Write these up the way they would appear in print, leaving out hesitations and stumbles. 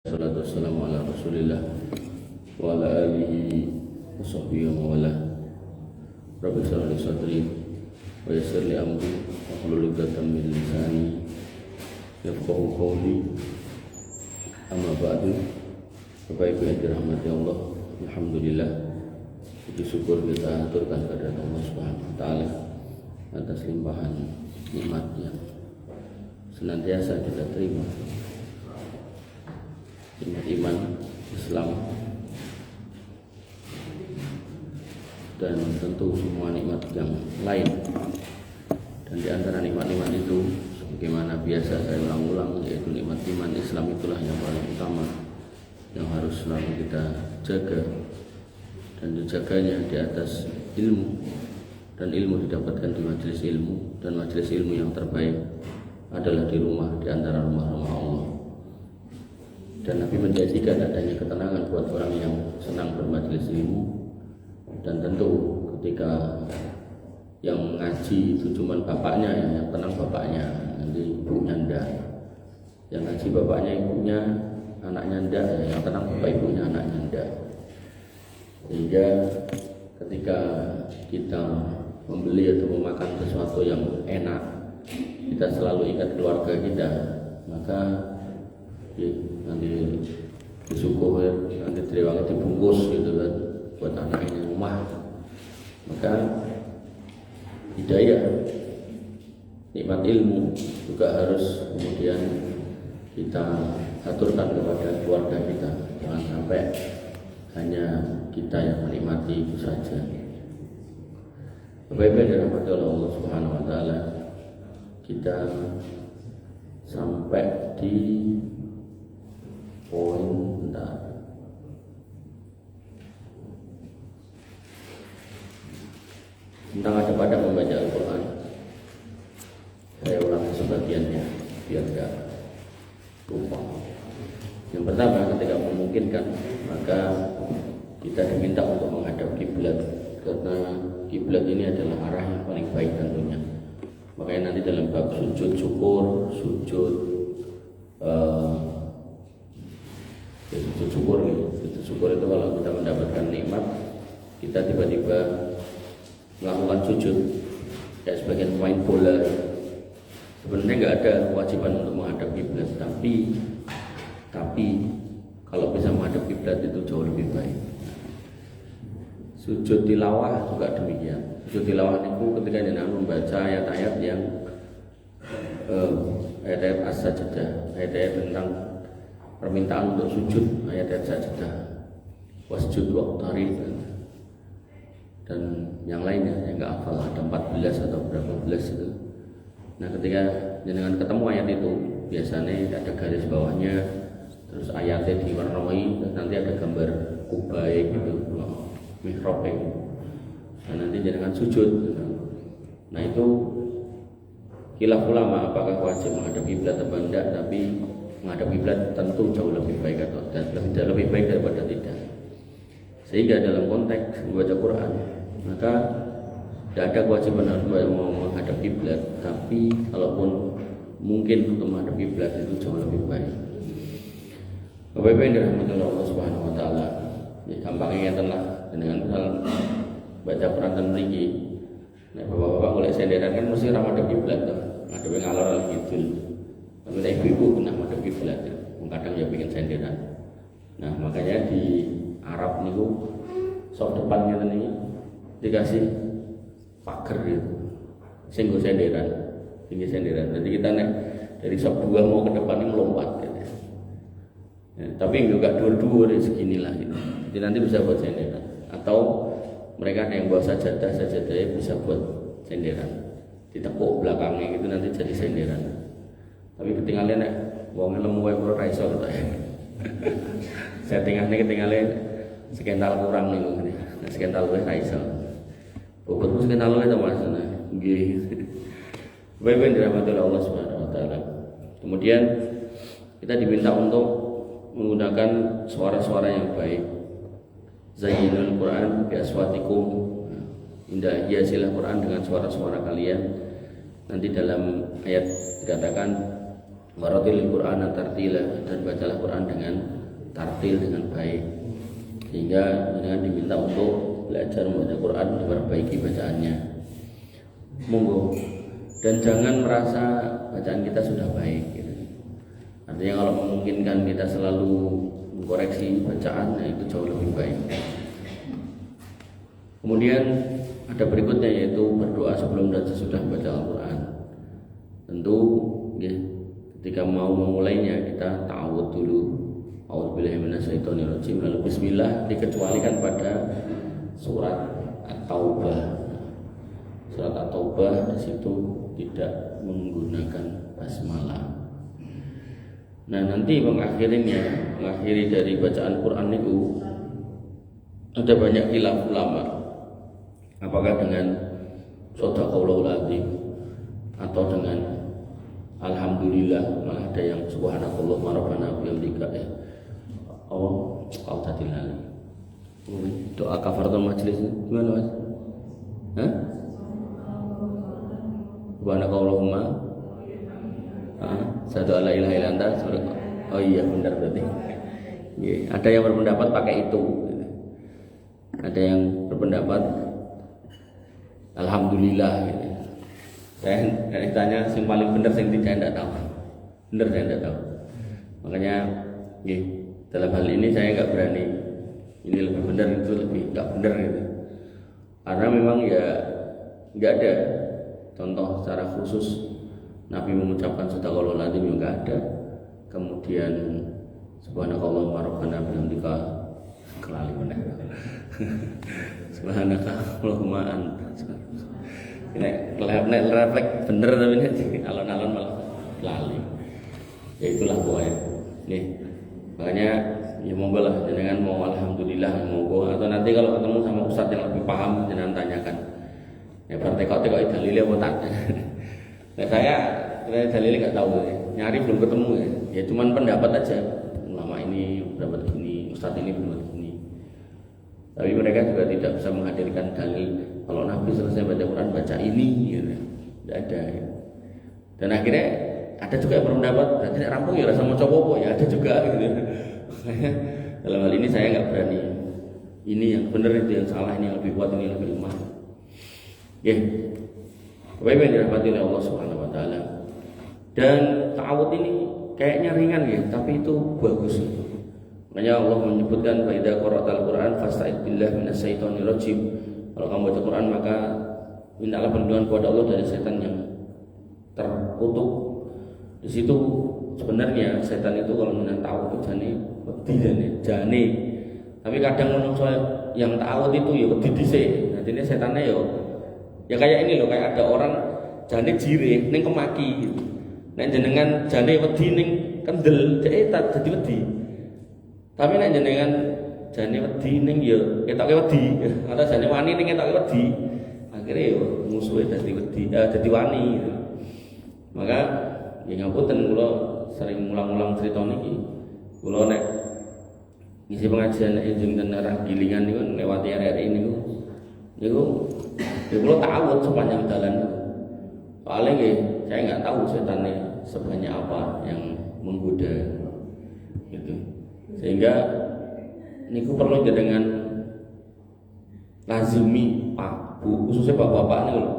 Salatu wassalamu ala rasulillah wa ala alihi wa sahbihi wa wala. Rabbi shrah li sadri wa yassir li amri wa hlul 'uqdatam min lisani yafqahu qawli. Amma ba'du. Bapak Ibu yang dirahmati Allah, alhamdulillah, puji syukur kita aturkan kepada Allah Subhanahu wa taala atas limpahan nikmat yang senantiasa kita terima. Nikmat iman, Islam, dan tentu semua nikmat yang lain. Dan di antara nikmat-nikmat itu, sebagaimana biasa saya ulang-ulang, yaitu nikmat iman, Islam itulah yang paling utama, yang harus selalu kita jaga, dan dijaganya di atas ilmu. Dan ilmu didapatkan di majelis ilmu, dan majelis ilmu yang terbaik adalah di rumah, di antara rumah-rumah Allah. Dan Nabi menjanjikan adanya ketenangan buat orang yang senang bermajelis ilmu. Dan tentu ketika yang ngaji itu cuma bapaknya, yang tenang bapaknya, nanti ibunya ndak. Yang ngaji bapaknya, ibunya, anaknya ndak, yang tenang bapak ibunya, anaknya ndak. Sehingga ketika kita membeli atau memakan sesuatu yang enak, kita selalu ingat keluarga kita, maka nanti disyukur, nanti terima dibungkus gitu kan buat anaknya rumah. Maka hidayah, nikmat ilmu juga harus kemudian kita aturkan kepada keluarga kita. Jangan sampai hanya kita yang menikmati itu saja. Bapak-bapak dirahmati oleh Allah Subhanahu wa taala, kita sampai di poin tentang ada pada membaca Al-Quran. Saya ulang sebagiannya biar tidak lupa. Yang pertama, ketika memungkinkan, maka kita diminta untuk menghadap kiblat, karena kiblat ini adalah arah yang paling baik tentunya. Makanya nanti dalam bab sujud syukur, sujud syukur itu kalau kita mendapatkan nikmat, kita tiba-tiba melakukan sujud kayak sebagian pemain bola. Sebenarnya nggak ada kewajiban untuk menghadap kiblat, tapi kalau bisa menghadap kiblat itu jauh lebih baik. Sujud tilawah juga demikian. Sujud tilawah itu ketika jenengan membaca ayat-ayat yang ayat-ayat as-sajdah, ayat-ayat tentang permintaan untuk sujud, ayat-ayat sajdah, wasjud waqtarib, dan yang lainnya yang nggak hafal, ada 14 atau berapa belas itu. Nah, ketika jenengan ketemu ayat itu, biasanya ada garis bawahnya, terus ayatnya diwarnai, dan nanti ada gambar kubai gitu, mihrab gitu. Dan nanti jenengan sujud. Nah, itu khilaf ulama apakah wajib menghadap kiblat atau tidak, tapi menghadap kiblat tentu jauh lebih baik atau lebih baik daripada tidak. Sehingga dalam konteks membaca Quran, maka tidak ada kewajiban harus menghadap kiblat, tapi kalaupun mungkin untuk menghadap kiblat itu jauh lebih baik. Bapak-bapak yang dirahmati Allah Subhanahu wa taala, ya gampangnya telah dengan misal baca Quran dan mriki. Nah, bapak-bapak mulai senderan kan mesti ra madhep kiblat to. Madhepe ngalor kidul. Tapi ibu-ibu pernah madhep kiblat, kadang ya bikin senderan. Nah, makanya di Arab niku sok depannya ini dikasih pagar gitu, sing senderan, tinggi senderan. Jadi kita nek dari sok dua mau ke depan ini melompat gitu. Ya, tapi juga dur-dur seginilah gitu. Jadi nanti bisa buat senderan. Atau mereka yang bawa sajadahnya bisa buat senderan, ditepuk belakangnya gitu nanti jadi senderan. Tapi ketinggalan nek wong lemu wae ora iso to ya. Settingane ketinggalan sekental kurang niku. Nah, sekental wae ra iso. Bobot sekental wae to Mas. Nggih. Baik-baik dirahmati Allah Subhanahu wa taala. Kemudian kita diminta untuk menggunakan suara-suara yang baik. Zayyinul Quran bi aswatikum. Indah hiasilah Quran dengan suara-suara kalian. Nanti dalam ayat dikatakan Waratilil Qur'ana tartila, dan bacalah Quran dengan tartil, dengan baik. Sehingga dengan diminta untuk belajar membaca Quran, memperbaiki bacaannya. Monggo. Dan jangan merasa bacaan kita sudah baik gitu. Artinya kalau memungkinkan kita selalu mengkoreksi bacaan, itu jauh lebih baik. Kemudian ada berikutnya, yaitu berdoa sebelum dan sesudah membaca Al-Quran. Tentu ya, ketika mau memulainya kita ta'awudz dulu. A'udzubillahi minasyaitonirrajim, lalu bismillah, dikecualikan pada surat At-Taubah. Surat At-Taubah di situ tidak menggunakan basmalah. Nah, nanti mengakhiri dari bacaan Quran itu ada banyak khilaf ulama. Apakah dengan shadaqallahul azim atau dengan alhamdulillah, malah ada yang subhanallah wa rabbana bihamdika ya. Oh, kau tadi lali. Doa kafaratul majlis gimana, Mas? Hah? Subhanakallahumma satu ala ilaha illa anta. Oh iya, benar berarti. Ada yang berpendapat pakai itu. Ada yang berpendapat alhamdulillah gitu. Saya tanya yang paling benar, yang tidak tahu. Benar, saya tidak tahu. Makanya dalam hal ini saya nggak berani. Ini lebih benar, itu lebih nggak benar gitu. Karena memang ya nggak ada contoh secara khusus Nabi mengucapkan sadaqallahul azim, juga nggak ada. Kemudian subhanakallahumma rabbana bihamdika kelali benar. Subhanakallahumma anta. Nek refleks bener, tapi nek alon-alon malah lali. Ya itulah pokoknya. Nih, makanya ya monggo lah jenengan mau alhamdulillah monggo, atau nanti kalau ketemu sama ustadz yang lebih paham jenengan tanyakan. Ya bertekok-tekok dalilnya apa tak? Nah, saya dalilnya nggak tahu ya. Nyari belum ketemu ya. Ya cuman pendapat aja. Lama ini pendapat ini, ustadz ini pendapat ini. Tapi mereka juga tidak bisa menghadirkan dalil kalau Nabi selesai baca Quran baca ini, gitu. Tidak ada. Ya. Dan akhirnya ada juga yang berpendapat berarti rampung ya rasa mau coba ya, ada juga gitu. Dalam hal ini saya nggak berani. Ini yang benar, itu yang salah, ini yang lebih kuat, ini yang lebih lemah. Ya, baik yang dirahmati oleh Allah Subhanahu Wa Taala. Dan ta'awudz ini kayaknya ringan ya, tapi itu bagus. Makanya Allah menyebutkan fa idza qara'tal Qur'an fasta'id billahi minasyaitonir rajim. Kalau kamu baca Quran maka mintalah perlindungan kepada Allah dari setan yang terkutuk. Di situ sebenarnya setan itu kalau menahan ta'awudz itu jane. Tapi kadang menungso yang ta'awudz itu ya wedi dhisik. Artinya setannya ya kayak ini loh, kayak ada orang jane jire ning kemaki gitu. Nek jenengan jane wedi ning kendel, dhek dadi wedi. Tapi nek jenengan jane wedi ning ya ketoke wedi, atau jane wani ning ketoke wedi, akhirnya ya musuhe dadi wedi, dadi wani gitu. Maka ya ngapunten kula sering ngulang-ulang cerita niki. Kula nek ngisi pengajian nek jenengan arah gilingan niku lewati RRI niku ya kula ta'awudz sepanjang jalan. Soalnya saya nggak tahu setannya sebanyak apa yang menggoda gitu. Sehingga niku perlu dengan lazimi Pak Bu, khususnya bapak-bapak niku lho.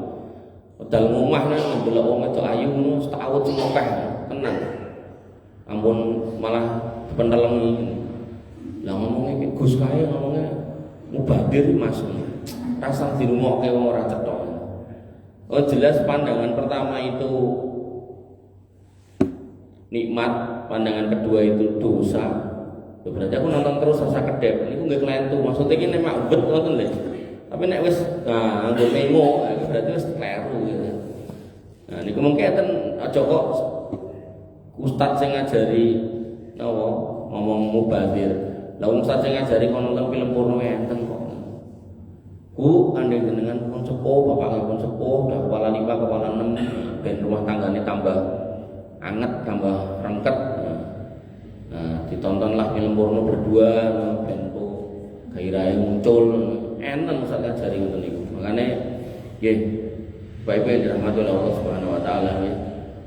Padahal ngomah nang ndelok wong wedok ayu ngono ta'awudz sing akeh tenan. Ampun malah pentelengi. Lah ngomongnya Gus kae ngomongnya mubadir Mas. Rasa dirungokke wong ora cetha. Oh jelas pandangan pertama itu nikmat, pandangan kedua itu dosa. Berarti aku nonton terus rasa kedep. Niku nggih kelentu. Maksudnya iki nek mak ubet ngoten lho. Tapi nek wis nggo mengo, berarti wis kleru gitu. Nah niku mengketen aja kok ustaz sing ngajari napa ngomong mubazir. Lah ustaz sing ngajari kon nonton film porno enten kok. Bu, andai jenengan pun sepuh, bapaknya pun sepuh, udah kepala 5, kepala 6, ben rumah tangganya tambah anget, tambah rengket. Nah, ditontonlah film porno berdua, ben gairahnya muncul, enten Ustaz ngajari ngoten niku. Makane nggih, baik-baik dirahmati oleh Allah Subhanahu wa taala ya.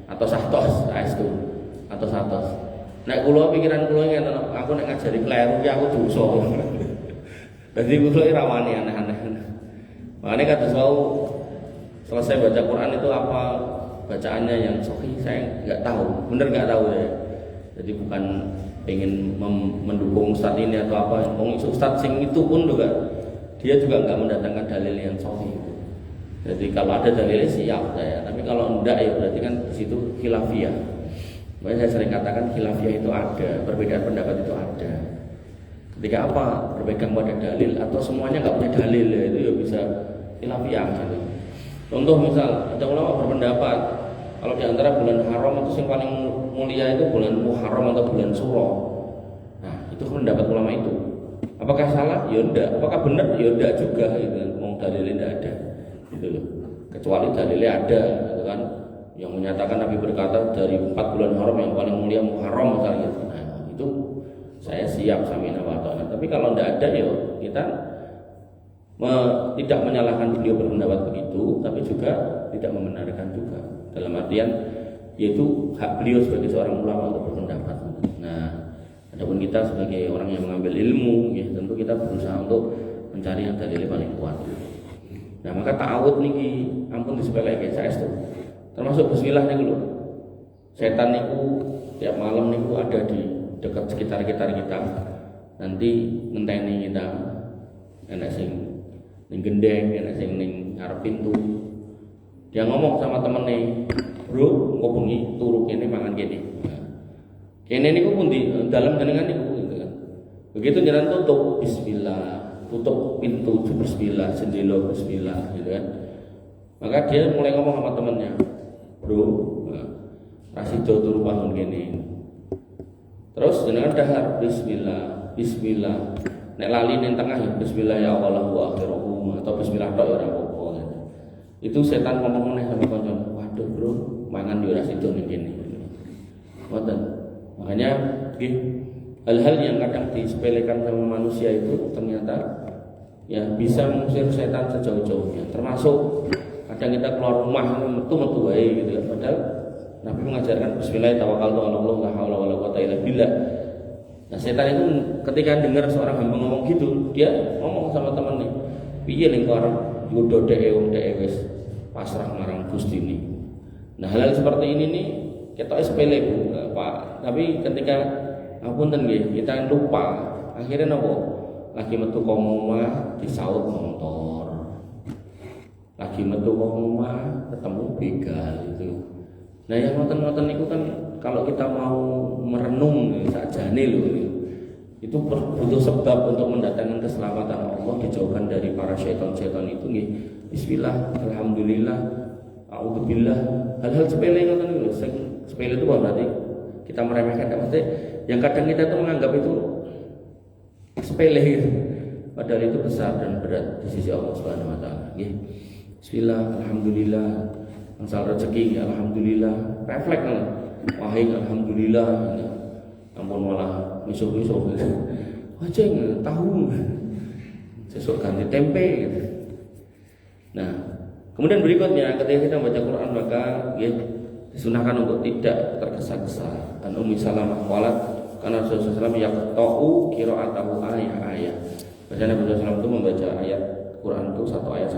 Atau sahtos saestu. atos-atos. Nek kula pikiran kula ngene, aku nek ngajari kleru ki aku dosa. Dadi kula ora wani aneh-aneh. Makanya kata wau selesai baca Quran itu apa bacaannya yang sahih saya nggak tahu, bener nggak tahu ya. Jadi bukan ingin mendukung ustadz ini atau apa. Ustadz sing itu pun juga dia juga nggak mendatangkan dalil yang sahih. Jadi kalau ada dalilnya siap saya, tapi kalau enggak ya berarti kan di situ khilafiyah. Makanya saya sering katakan khilafiyah itu ada, perbedaan pendapat itu ada. Ketika apa? Berpegang pada dalil atau semuanya nggak punya dalil ya, itu ya bisa khilafiyah gitu. Contoh misal ada ulama berpendapat kalau di antara bulan haram itu yang paling mulia itu bulan Muharram atau bulan Suro. Nah itu pendapat ulama itu. Apakah salah? Ya enggak. Apakah benar? Ya enggak juga. Gitu. Mau dalilnya enggak ada. Gitu loh. Kecuali dalilnya ada, gitu kan? Yang menyatakan Nabi berkata dari 4 bulan haram yang paling mulia Muharram misalnya. Nah itu saya siap samina wa ta'ala. Tapi kalau enggak ada ya kita tidak menyalahkan beliau berpendapat begitu, tapi juga tidak membenarkan juga. Dalam artian yaitu hak beliau sebagai seorang ulama untuk berpendapat. Nah, adapun kita sebagai orang yang mengambil ilmu, ya tentu kita berusaha untuk mencari yang dalilnya paling kuat. Nah, maka ta'awud niki ampun disepelekan saya itu. Termasuk bismillah niku lho. Setan niku tiap malam niku ada di dekat sekitar kita. Nanti ngenteni kita enak sing ning gendeng, enak sing ning ngarep pintu. Dia ngomong sama temennya, bro, kok bengi turu kene mangan kene. Kene niku pun di dalam jenengan niku gitu kan. Begitu jalan tutup bismillah, tutup pintu bismillah, jendela bismillah gitu kan. Maka dia mulai ngomong sama temennya, bro, rasido turu bangun kene. Terus jenengan dahar bismillah, bismillah. Nek lali ning tengah ya bismillah ya Allah wa akhiruhum atau bismillah tok ora apa-apa gitu. Itu setan ngomong meneh sama kanca, waduh bro, mangan yo ora sido ning kene. Ngoten. Makanya hal-hal yang kadang disepelekan sama manusia itu ternyata ya bisa mengusir setan sejauh-jauhnya. Termasuk kadang kita keluar rumah metu-metu wae gitu kan. Padahal Nabi mengajarkan bismillah tawakkaltu 'ala Allah la haula wala quwata illa billah. Nah, setan itu ketika dengar seorang hamba ngomong gitu, dia ngomong sama temannya, piye ning kok arep nggodho dhek wong dhek wis pasrah marang Gusti ini. Nah, hal-hal seperti ini nih ketoke sepele Bu, Pak. Tapi ketika ngapunten nggih, kita lupa, akhirnya nopo? Lagi metu ka omah disaut motor. Lagi metu ka omah ketemu begal itu. Nah, yang ngoten-ngoten niku kan kalau kita mau merenung sakjane lho, itu butuh sebab untuk mendatangkan keselamatan Allah, dijauhkan dari para syaitan-syaitan itu nggih. Bismillah, alhamdulillah, a'udzubillah. Hal-hal sepele ngoten niku. Sepele itu berarti kita meremehkan, maksudnya yang kadang kita tuh menganggap itu sepele gitu. Padahal itu besar dan berat di sisi Allah Subhanahu wa taala. Nggih. Bismillah, alhamdulillah. Masalah rezeki, alhamdulillah. Refleks kan. Wahai alhamdulillah. Ampun malah misuh-misuh. Wajeng tahu. Sesuk ganti tempe gitu. Nah, kemudian berikutnya ketika kita baca Quran maka disunahkan untuk tidak tergesa-gesa. Dan Ummi Salamah qalat karena Rasulullah SAW yaqta'u qira'atahu ayat-ayat. Bacaan Nabi SAW itu membaca ayat Quran itu satu ayat.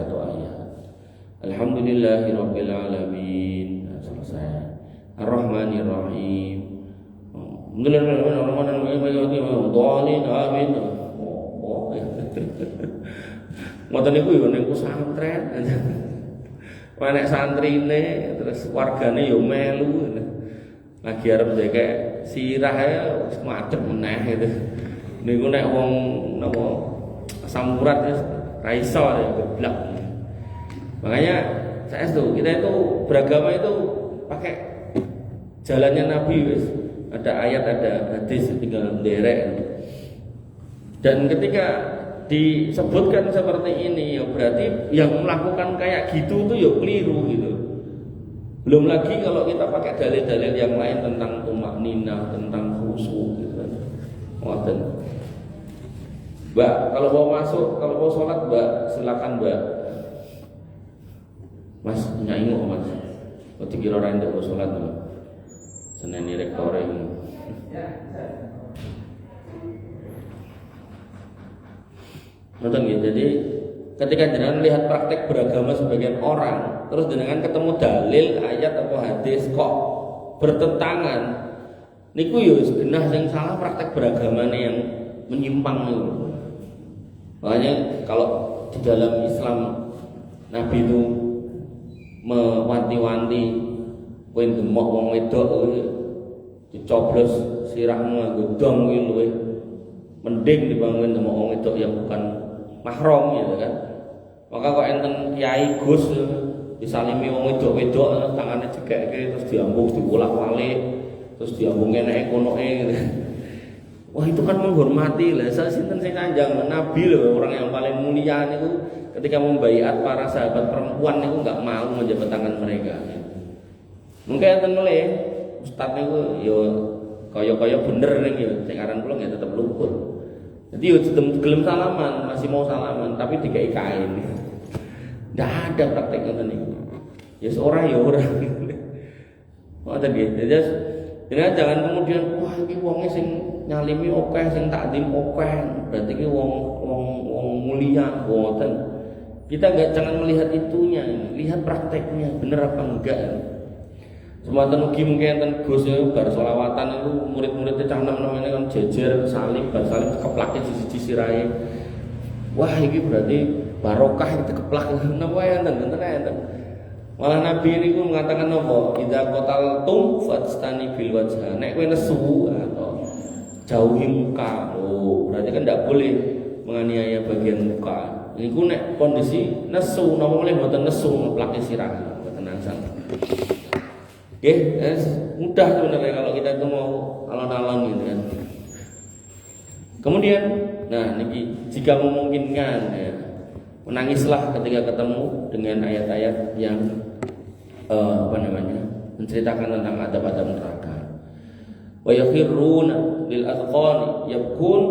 Alhamdulillahirabbil alamin. Nah, selesai. Ar-Rahmanir-Rahim. Amin. Ngoten niku yo ning pesantren. Nek santrine terus wargane yo melu. Lagi arep ndekek sirah ae wis madhep meneh gitu. Niku nek wong napa samurat wis ra iso ya geblak. Makanya kita itu beragama itu pakai jalannya Nabi wis. Ada ayat, ada hadis, tinggal nderek. Dan ketika disebutkan seperti ini ya berarti yang melakukan kayak gitu tuh ya keliru gitu. Belum lagi kalau kita pakai dalil-dalil yang lain tentang tumakninah, tentang khusyuk gitu kan. Ngoten. Mbak, kalau mau sholat Mbak, silakan Mbak. Mas, nyainguk Mas. Kok dikira ora ndek sholat Mbak. seneni rektore. Nonton gitu. Jadi ketika jenengan lihat praktek beragama sebagian orang, terus jenengan ketemu dalil ayat atau hadis kok bertentangan, niku yo genah sing salah praktek beragamane yang menyimpang niku. Makanya kalau di dalam Islam Nabi itu mewanti-wanti kowe demok wong wedok dicoblos sirahmu nganggo dong kuwi luwih mending dibanding demok wong wedok yang bukan mahram gitu kan. Maka kok enten kiai Gus disalimi wong wedok-wedok tangane cekekke terus diambung dibolak-balik terus diambung eneke konoke gitu. Wah itu kan menghormati lah. Sinten sing kanjeng Nabi loh, orang yang paling mulia niku ketika membaiat para sahabat perempuan niku enggak mau menjabat tangan mereka. Mungkin enten meleh ustaz niku yo kaya-kaya bener ning yo sing aran kula nggih tetep luput. Jadi yo gelem salaman, masih mau salaman tapi dikai kain. Ndak ada praktek ngoten niku. Ya ora ya ora. Ngoten nggih. Jadi jangan kemudian wah iki wonge sing nyalimi akeh sing takdim akeh berarti iki wong mulia ngoten. Kita jangan melihat itunya, lihat prakteknya bener apa enggak. Semanten ugi mungkin enten Gus bar selawatan itu murid-muridnya cah enom-enom ini kan jejer salib bar salib keplake siji sirahe. Wah iki berarti barokah itu keplak napa enten enten. Malah Nabi ini mengatakan apa? Idza qataltum fastani bil wajha. Nek kowe nesu atau jauhi muka. Oh, berarti kan tidak boleh menganiaya bagian muka. Niku nek kondisi nesu, napa meneh mboten nesu ngeplake sirah, mboten angsal. Nggih, mudah sebenarnya kalau kita itu mau alon-alon gitu kan. Kemudian, nah niki jika memungkinkan ya, menangislah ketika ketemu dengan ayat-ayat yang menceritakan tentang adab-adab neraka. Wa yakhiruna lil azqani yabkun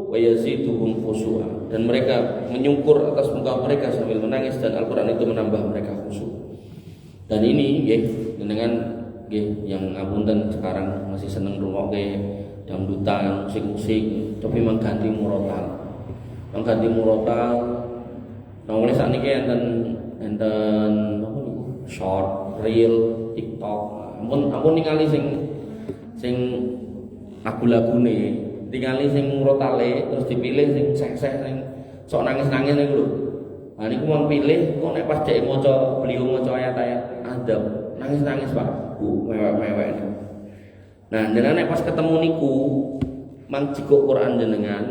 wa yaziduhum khushu'a. Dan mereka menyungkur atas muka mereka sambil menangis dan Al-Qur'an itu menambah mereka khusyuk. Dan ini nggih dengan nggih yang ngapunten sekarang masih seneng ngrungokke dangdutan, musik-musik, tapi mengganti murotal. Mengganti murotal. Nah, mulai saat ini enten short, reel, TikTok. Ampun ningali sing lagu-lagune, ningali sing murotale terus dipilih sing sek-sek sing sok nangis-nangis niku lho. Nah niku mau pilih kok nek pas dhek beliau maca ayat-ayat adab, nangis-nangis Pak. Mewek-mewek. Nah, jenengan nek pas ketemu niku mang jiko Quran jenengan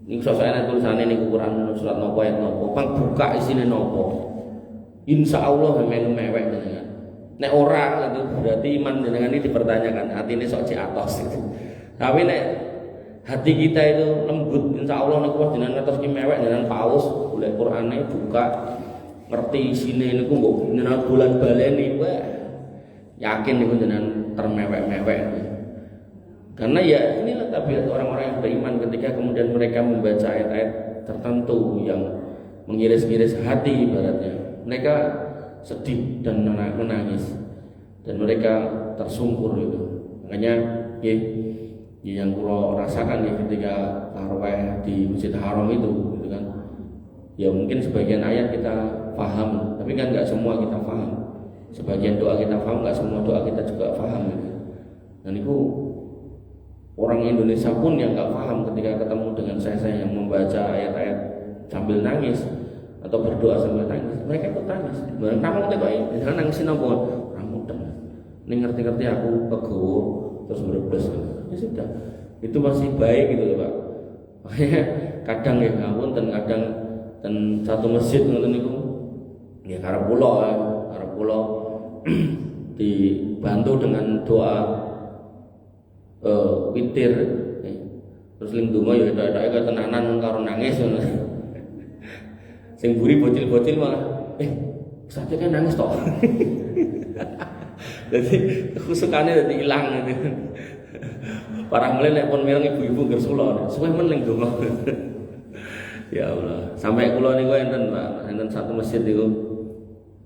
niku sosok ana tulisane niku Quran surat napa ayat napa, pang buka isine napa. Insyaallah mewek jenengan. Nek ora itu berarti iman jenengan ini dipertanyakan, atine sok cek atos itu. Tapi nek hati kita itu lembut, insyaallah niku pas jenengan ngertos ki mewek jenengan paus golek Qurane buka ngerti isine niku mbok jenengan bulan baleni wae. Yakin niku jenengan termewek-mewek. Karena ya inilah tabiat orang-orang yang beriman ketika kemudian mereka membaca ayat-ayat tertentu yang mengiris-iris hati ibaratnya. Mereka sedih dan menangis dan mereka tersungkur itu. Makanya yang kula rasakan ya ketika tarawih di Masjid Haram itu gitu kan. Ya mungkin sebagian ayat kita paham, tapi kan enggak semua kita paham. Sebagian doa kita paham, enggak semua doa kita juga paham gitu. Dan itu orang Indonesia pun yang enggak paham ketika ketemu dengan saya yang membaca ayat-ayat sambil nangis atau berdoa sambil nangis, mereka ikut nangis. Namung teko iki, jangan nangisin apa? Ramu tem. Ning ngerti-ngerti aku kegowo terus merebes. Ya sudah. Itu masih baik gitu loh, Pak. Makanya kadang ya ngapunten kadang dan satu masjid ngoten niku ya karep kula dibantu dengan doa witir terus ling donga ya edak-edake ketenanan karo nangis ngono. Sing buri bocil-bocil malah saja kan nangis toh. Jadi khusukane dadi ilang gitu. Parah mulai nek pun mireng ibu-ibu gersula, suwe men ling donga. Ya Allah, sampai kula niku enten Pak, enten satu masjid niku.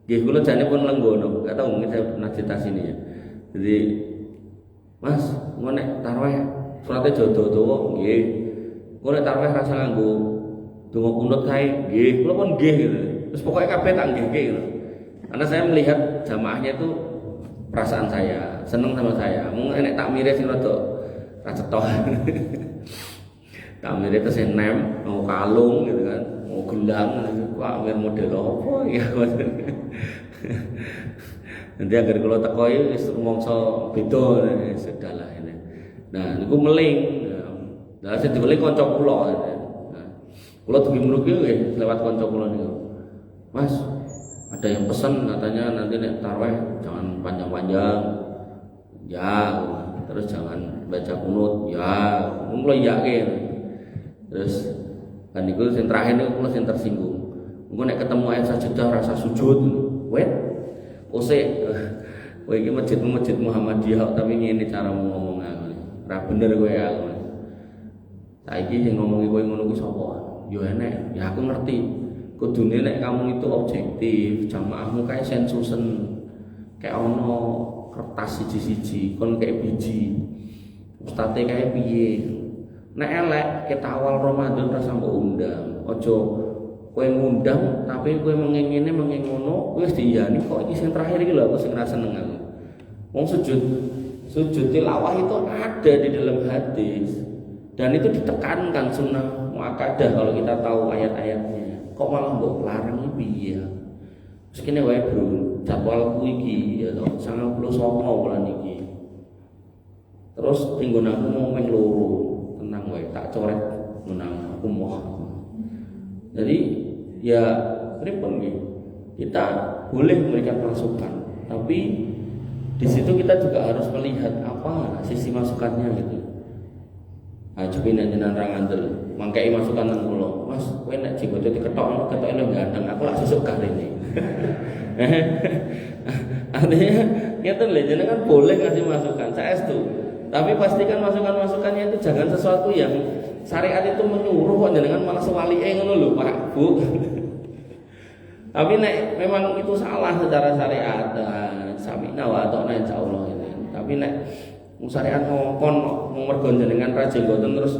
Nggih kula jane pun lenggono, enggak tahu mungkin saya pernah cerita sini ya. Jadi Mas, engko nek tarawih surate dawa-dawa nggih. Engko nek tarawih rasa nganggo donga kunut kae nggih, kula pun nggih gitu. Terus pokoknya kabeh tak nggih gitu. Karena saya melihat jamaahnya itu perasaan saya, seneng sama saya. Mungkin nek takmire sing rada ra cetha. Takmire terus nem, mau kalung gitu kan, mau gelang, wah mir model apa ya. Nanti agar kalau teko wis rumangsa beda sudahlah ini. Nah, niku meling. Lah sing diweling kanca kula. Nah, kula dugi mriki nggih lewat kanca kula niku. Mas, ada yang pesan katanya nanti nek tarawih jangan panjang-panjang. Ya, terus jangan baca kunut. Ya, kula yakin. Terus kan niku sing terakhir niku kula sing tersinggung. Engko nek ketemu ayat sajadah rasa sujud. Wet Ose, kowe iki masjid Muhammadiyah tapi ngene cara ngomong aku. Ora bener kowe aku. Saiki sing ngomongi kowe ngono kuwi sapa? Ya enek, ya aku ngerti. Kudune nek kamu itu objektif, jamaahmu kae sensusen. Kayak ono kertas siji-siji, kon kayak biji. Ustate kae piye? Nek elek kita awal Ramadan rasa mbok undang. Aja kowe ngundang tapi kowe mengingine mengingono wis diiyani kok iki sing terakhir iki lho aku sing ra seneng aku. Wong sujud tilawah itu ada di dalam hadis dan itu ditekankan sunnah muakkadah kalau kita tahu ayat-ayatnya. Kok malah mbok larang iki piye? Wis kene wae bro, jadwalku iki ya to 99 bulan iki. Terus tinggon aku mau ming loro, tenang wae tak coret menang aku mau. Jadi ya pripun nggih. Kita boleh memberikan masukan, tapi di situ kita juga harus melihat apa sisi masukannya gitu. Ah coba jenengan ra ngandel, mangkei masukan nang kula. Mas, kowe nek jenggote diketokke lho ganteng, aku lak sesuk karene. Artinya ngeten lho jenengan boleh ngasih masukan, saestu. Tapi pastikan masukan-masukannya itu jangan sesuatu yang syariat itu menyuruh kok jenengan malah sewalike ngono lho Pak Bu. Tapi nek memang itu salah secara syariat, samina wa ta'na insyaallah ini. Tapi nek syariat ngongkon mergo jenengan ra jenggoten terus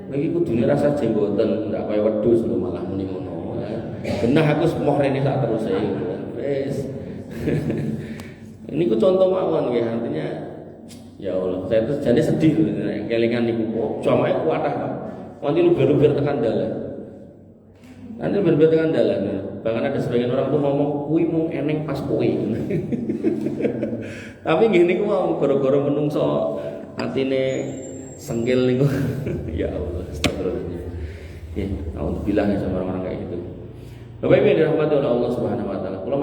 iki kudune rasa jenggoten ndak kaya wedhus lho malah muni ngono. Genah aku semoh rene sak teruse. Wis. Ini ku contoh mawon nggih artinya ya Allah, saya terus jadi sedih kelingan niku kok jamaah kuatah Pak. Nanti luber-luber tekan dalan. Nanti luber-luber tekan dalan. Bahkan ada sebagian orang tuh ngomong kuwi mung eneng pas kowe. Tapi nggih niku mau gara-gara menungso atine senggil niku. Ya Allah, astagfirullahaladzim. Ya, alhamdulillah sama orang-orang kayak gitu. Bapak Ibu yang dirahmati oleh Allah Subhanahu wa taala. Kalau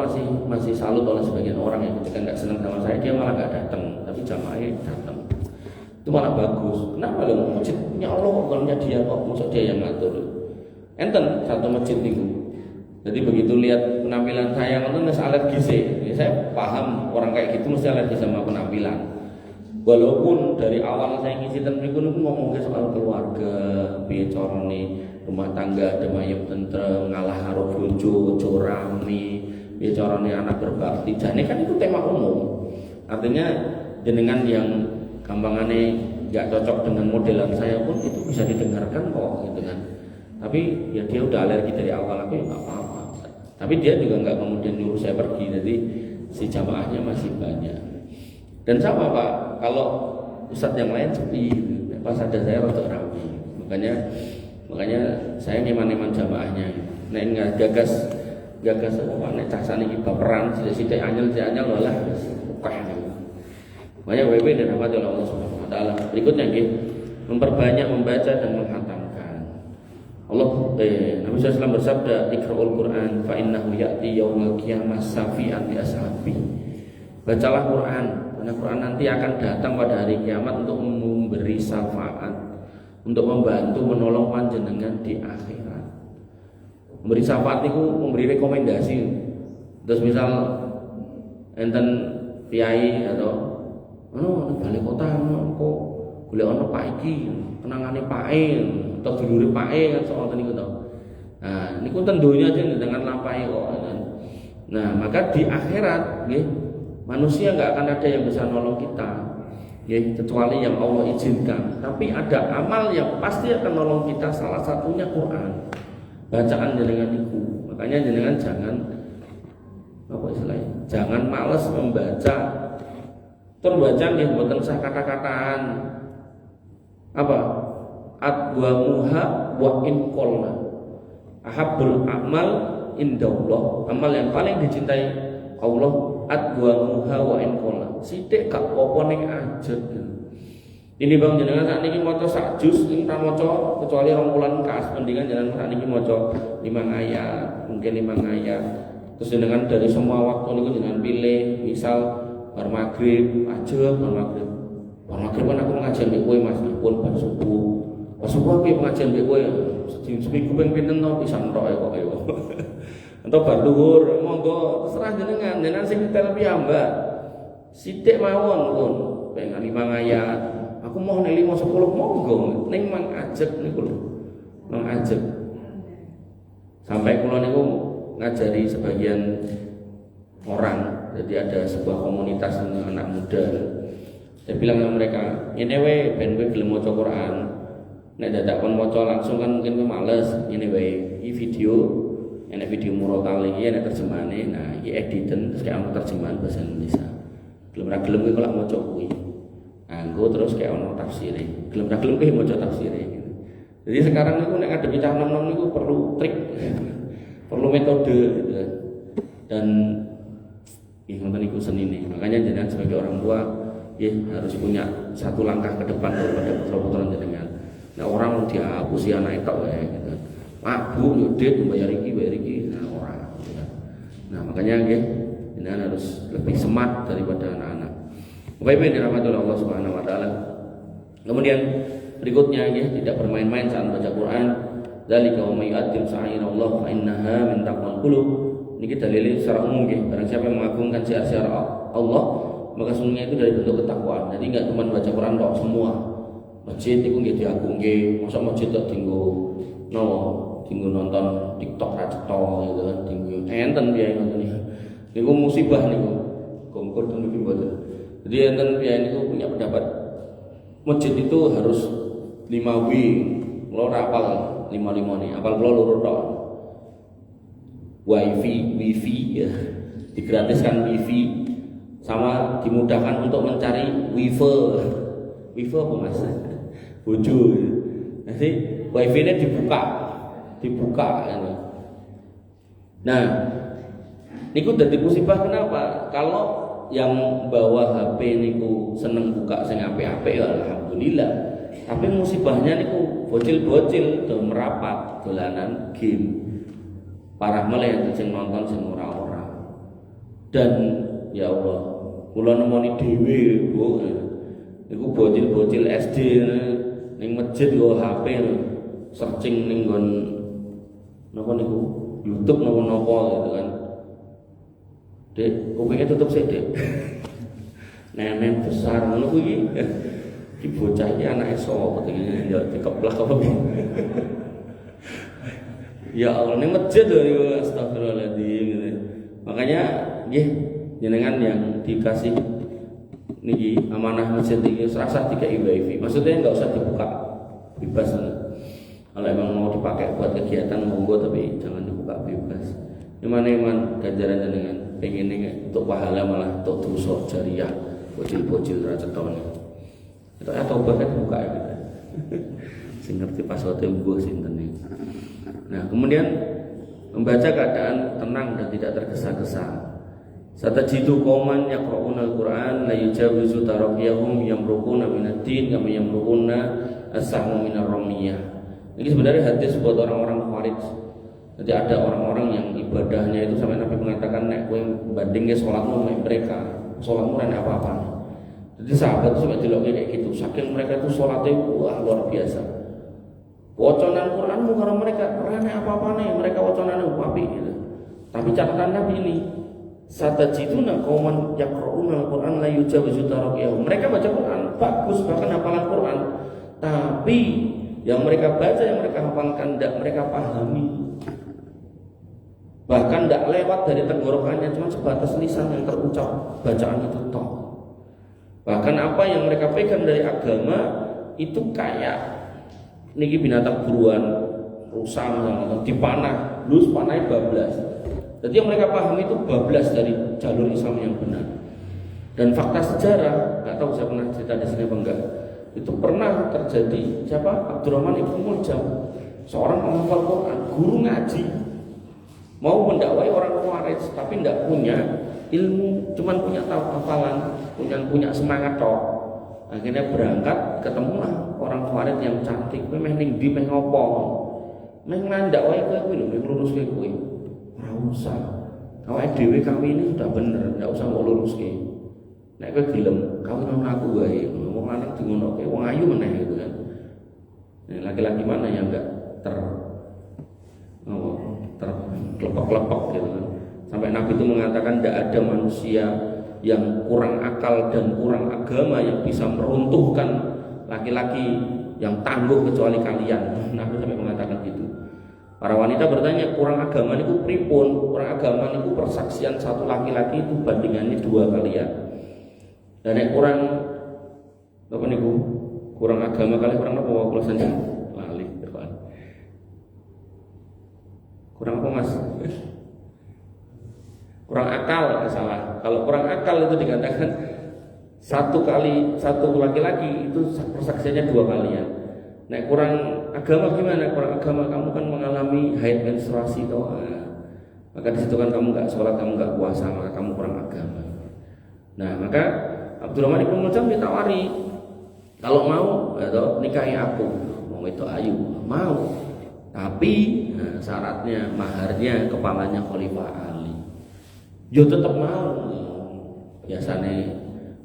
masih salut oleh sebagian orang yang ketika enggak senang sama saya dia malah enggak datang, tapi jamaahnya datang. Itu malah bagus. Kenapa lho masjidnya Allah bukannya dia kok maksud dia yang ngatur. Enten satu masjid niku. Jadi begitu lihat penampilan saya ngono wis alergi sih. Ya, saya paham orang kayak gitu mesti alergi sama penampilan. Walaupun dari awal saya ngisi ten niku ngomongke soal keluarga, piye carane rumah tangga demayem tentrem, ngalah karo bojo, aja rame, piye carane anak berbakti. Jane kan itu tema umum. Artinya jenengan yang gampangane enggak cocok dengan modelan saya pun itu bisa didengarkan kok gitu kan. Tapi ya dia udah alergi dari awal aku ya enggak apa-apa. Tapi dia juga enggak kemudian nyuruh saya pergi. Jadi si jamaahnya masih banyak. Dan sama Pak, kalau ustadz yang lain sepi, pas ada saya rada rapi. Makanya saya ngeman-ngeman jamaahnya. Nek enggak gagas apa nek cahsane iki baperan sithik-sithik anyel lah ukah. Makanya WB dan rahmat Allah Subhanahu wa taala. Berikutnya nggih, memperbanyak membaca dan menghatamkan. Nabi SAW bersabda, "Iqra'ul Qur'an fa innahu ya'ti yaumil qiyamah safi'an li ashabi." Bacalah Quran, karena Quran nanti akan datang pada hari kiamat untuk memberi syafaat, untuk membantu menolong panjenengan di akhirat. Memberi syafaat itu memberi rekomendasi. Terus misal enten kiai atau balik kota kok golek ana Pak iki, kenangane Pake atau dulure Pake kan soal niku to. Nah, niku ten donya aja dengan lampahe kok. Nah, maka di akhirat nggih manusia enggak akan ada yang bisa nolong kita. ya, kecuali yang Allah izinkan. Tapi ada amal yang pasti akan nolong kita, salah satunya Quran. Bacaan jenengan itu. Makanya jenengan jangan apa istilahnya? Jangan malas membaca. Tur baca nggih mboten sah kata-kataan. Apa? Adwamuha wa in qolna. Ahabbul amal indallah. Amal yang paling dicintai Allah adwamuha wa in qolna. Sithik gak apa-apa ning ajeg. Ini bang jenengan saat ini maca sak juz, ini tak maca kecuali 2 bulan kas, mendingan jenengan saat ini maca 5 ayat, mungkin 5 ayat. Terus jenengan dari semua waktu ini jenengan pilih, misal bar maghrib aja, bar maghrib kan aku ngajian mbek kowe Mas, pun bar subuh. Bar subuh aku pengajian mbek kowe, seminggu ping pinten to pisan tok kok yo. Atau bar dhuwur, monggo terserah jenengan sing nyetel piyambak. Sithik mawon pun, pengen 5 ayat. Aku mau nih 5-10 monggo, neng mang ajek niku lho, mang ajek. Sampai kula niku ngajari sebagian orang, jadi ada sebuah komunitas anak muda. Saya bilang sama mereka, ini we ben kowe gelem maca Quran. Nek dadak kon maca langsung kan mungkin kowe males. Ini we, iki video, enek video murotal iki enek terjemahane. Nah, iki editen terus kayak terjemahan bahasa Indonesia. Gelem ra gelem kowe kok maca kuwi. Anggo terus kayak ono tafsire. Gelem ra gelem kowe maca tafsire. Jadi sekarang niku nek ngadepi cah nom-nom niku perlu trik. Perlu metode gitu kan. Dan ngoten niku senine. Makanya jenengan sebagai orang tua ya harus punya satu langkah ke depan daripada putra-putra jenengan. Nah orang dihapusi anak tok wae gitu. Pak, Bu, yudit bayar iki, nah ora gitu kan. Nah, makanya nggih jenengan harus lebih smart daripada anak-anak. Bapak-ibu dirahmati oleh Allah Subhanahu wa taala. Kemudian berikutnya ya, tidak bermain-main saat baca Quran. Dzalika wa may yu'azzim sha'airallah fa innaha min taqwal qulub. Niki dalile secara umum nggih, barang siapa yang mengagungkan syiar-syiar Allah, maka sungguhnya itu dari bentuk ketakwaan. Jadi enggak cuma baca Quran tok semua. Masjid iku nggih diagungke, mosok masjid tok dinggo nonton TikTok ra cetha gitu kan, dinggo enten piye ngoten niku. Niku musibah niku. Kongkon niku mboten. Jadi enten piye niku punya pendapat masjid itu harus 5W. Kalau rapal 5 nih, apal kalau lurus tok. Wifi ya, digratiskan wifi sama dimudahkan untuk mencari wifi apa mas? Bojo. Nanti wifi-nya dibuka ya. Nah, niku dadi musibah kenapa? Kalau yang bawa HP niku seneng buka sing apik-apik ya alhamdulillah. Tapi musibahnya niku bocil-bocil do merapat dolanan game. Parah meleh sing nonton sing ora-ora. Dan ya Allah, kula nemoni dhewe, Bu. Niku bocil-bocil SD ning masjid nggo HP searching ning nggon napa niku YouTube napa-napa gitu kan. Dek, kupingnya tutup sik, Dek. Nenek besar ngono kuwi. Iki bocah iki anake sapa iki ya dikeplak apa piye. Ya Allah, ini masjid lho, astagfirullahaladzim gitu. Makanya nggih jenengan yang dikasih niki amanah masjid iki serasa dikai wifi. Maksudnya enggak usah dibuka bebas. Kalau emang mau dipakai buat kegiatan monggo, tapi jangan dibuka bebas. Gimana iman ganjaran jenengan pengen ini untuk pahala malah untuk dosa jariah bocil-bocil ra cetone. Itu atau bahkan buka ya gitu. Sing ngerti password mbuh sinten iki. Nah, kemudian membaca keadaan tenang dan tidak tergesa-gesa. Satajidu qauman yaqra'una al-Qur'an la yujawizu taraqiyahum yamruquna minad-din kama yamruquna as-sahmu minar ramiyah. Ini sebenarnya hadis buat orang-orang Khawarij. Jadi ada orang-orang yang ibadahnya itu sampai Nabi mengatakan nek kowe bandingke salatmu mek mereka, salatmu ora apa-apa. Jadi sahabat itu sampai dilokke kayak gitu. Saking mereka itu salatnya wah luar biasa. Waconan Quranmu karo mereka rene apa-apa nih, mereka waconan apik gitu. Tapi catatan Nabi ini satajiduna qauman yaqra'una al-Qur'an la yujawizu taraqiyahum. Mereka baca Quran bagus, bahkan hafalan Quran. Tapi yang mereka baca, yang mereka hafalkan tidak mereka pahami. Bahkan tidak lewat dari tenggorokannya, cuma sebatas lisan yang terucap bacaan itu toh. Bahkan apa yang mereka pegang dari agama itu kayak niki binatang buruan, rusa misalnya dipanah, lus panahnya bablas. Jadi yang mereka pahami itu bablas dari jalur Islam yang benar. Dan fakta sejarah, nggak tahu saya pernah cerita di sini apa enggak, itu pernah terjadi siapa? Abdurrahman ibnu Muljam, seorang penghafal Quran, guru ngaji, mau mendakwai orang Khawarij tapi tidak punya ilmu, cuman punya hafalan, punya semangat toh. Akhirnya berangkat, ketemulah orang Khawarij yang cantik, memang ning di meh ngopo, meh ngandakwai kowe kuwi lho, meh lurus kowe. Ora usah. Awake dhewe kawin ini sudah bener, ndak usah mbok luruske. Nek kowe gelem kawin nang aku wae, wong lanang dingonoke, wong ayu meneh gitu kan. Nah, laki-laki mana yang enggak terkelepek-kelepek gitu kan. Sampai Nabi itu mengatakan tidak ada manusia yang kurang akal dan kurang agama yang bisa meruntuhkan laki-laki yang tangguh kecuali kalian. Nabi sampai mengatakan gitu. Para wanita bertanya, kurang agama niku pripun? Kurang agama niku persaksian satu laki-laki itu bandingannya 2 kalian. Dan nek kurang apa niku? Kurang agama kali kurang apa kula saja lali depan. Kurang apa Mas? Kurang akal salah. Kalau kurang akal itu dikatakan satu laki-laki itu persaksiannya 2 kalian. Nek kurang agama gimana? Kurang agama kamu kan mengalami haid menstruasi toh. Maka di situ kan kamu nggak sholat, kamu nggak puasa, maka kamu kurang agama. Nah maka Abdurrahman ibnu Muljam ditawari, kalau mau atau nikahi aku, mau itu ayu, mau. Tapi syaratnya maharnya kepalanya Khalifah Ali. Yo tetap mau. Biasanya